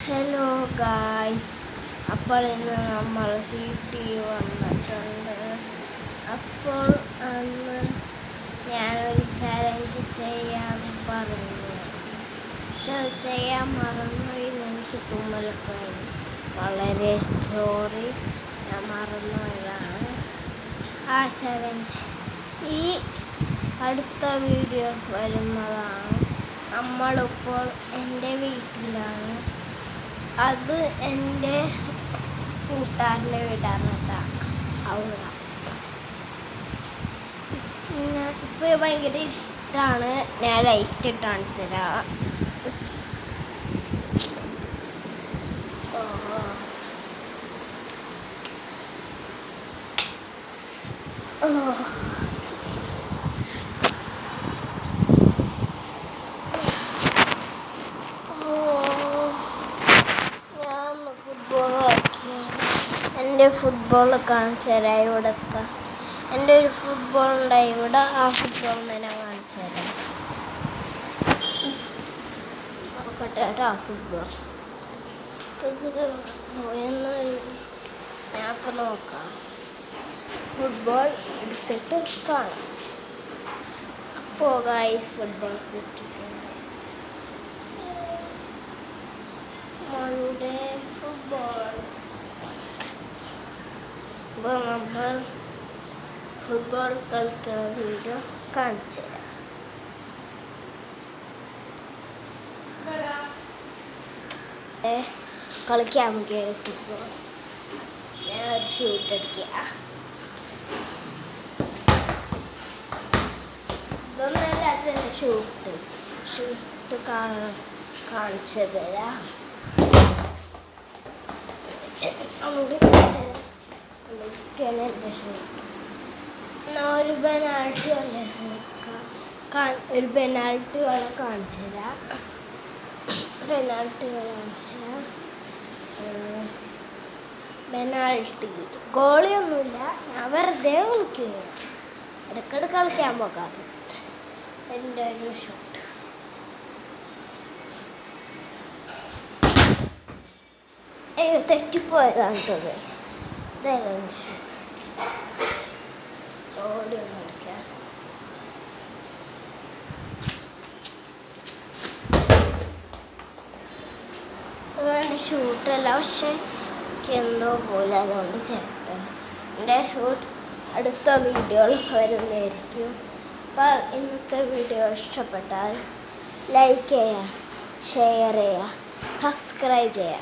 Hello guys, അപ്പോൾ ഇന്ന് നമ്മൾ വീട്ടിൽ വന്നിട്ടുണ്ട്. അപ്പോൾ അന്ന് ഞാനൊരു ചലഞ്ച് ചെയ്യാൻ പറഞ്ഞു. പക്ഷെ അത് ചെയ്യാൻ മറന്നുപോയി. എനിക്ക് തുമ്മലൊക്കെ വളരെ സോറി, ഞാൻ മറന്നുപോയതാണ് ആ ചലഞ്ച്. ഈ അടുത്ത വീഡിയോ വരുന്നതാണ്. നമ്മളിപ്പോൾ എൻ്റെ വീട്ടിലാണ്. അത് എൻ്റെ കൂട്ടുകാരൻ്റെ വീടാണ് കേട്ടോ. അവിടെ ഇപ്പോൾ ഭയങ്കര ഇഷ്ടമാണ്. ഞാൻ ലൈറ്റ് ഇട്ട് കാണിച്ചു തരാം. എൻ്റെ ഫുട്ബോൾ കാണിച്ചു തരാം. ഇവിടുത്തെ എൻ്റെ ഒരു ഫുട്ബോൾ ഉണ്ടായി ഇവിടെ. ആ ഫുട്ബോൾ ഞാൻ കാണിച്ചു തരാം. നോക്കട്ടെ കേട്ടോ. ഫുട്ബോൾ എന്ന് ഞാൻ ഇപ്പം നോക്കാം. ഫുട്ബോൾ എടുത്തിട്ട് കാണാം. പോകായി ഫുട്ബോൾ കിട്ടിയിട്ടുണ്ട്. നമ്മളുടെ ഫുട്ബോൾ ഇപ്പോൾ നമ്മൾ ഫുട്ബോൾ കളിക്കുന്ന വീഡിയോ കാണിച്ചു തരാം. കളിക്കാൻ നോക്കിയ ഫുട്ബോൾ ഞാനൊരു ഷൂട്ട് അടിക്കുക. ഇതൊന്നല്ല ഷൂട്ട് കാണിച്ചു തരാം. ഒരു പെനാൾട്ടി ഒരു പെനാൾട്ടി വേണം കാണിച്ചു തരാം. പെനാൾട്ടി ഗോളിയൊന്നുമില്ല, ഞാൻ വെറുതെ കളിക്കുക. ഇടയ്ക്കിടയ്ക്ക് കളിക്കാൻ പോകാറ്. എൻ്റെ ഒരു ഷൂട്ട് തെറ്റിപ്പോയതാണ് കേട്ടത്. ഇതായിരുന്നു ഷൂട്ട്. ഓടി ഒന്ന് കളിക്കാം. ഷൂട്ടല്ല, പക്ഷെ എനിക്ക് എന്തോ പോലെ അതുകൊണ്ട് ചേട്ടൻ എൻ്റെ ഷൂട്ട് അടുത്ത വീഡിയോയിൽ വരുന്നതായിരിക്കും. അപ്പോൾ ഇന്നത്തെ വീഡിയോ ഇഷ്ടപ്പെട്ടാൽ ലൈക്ക് ചെയ്യുക, ഷെയർ ചെയ്യുക, സബ്സ്ക്രൈബ് ചെയ്യുക.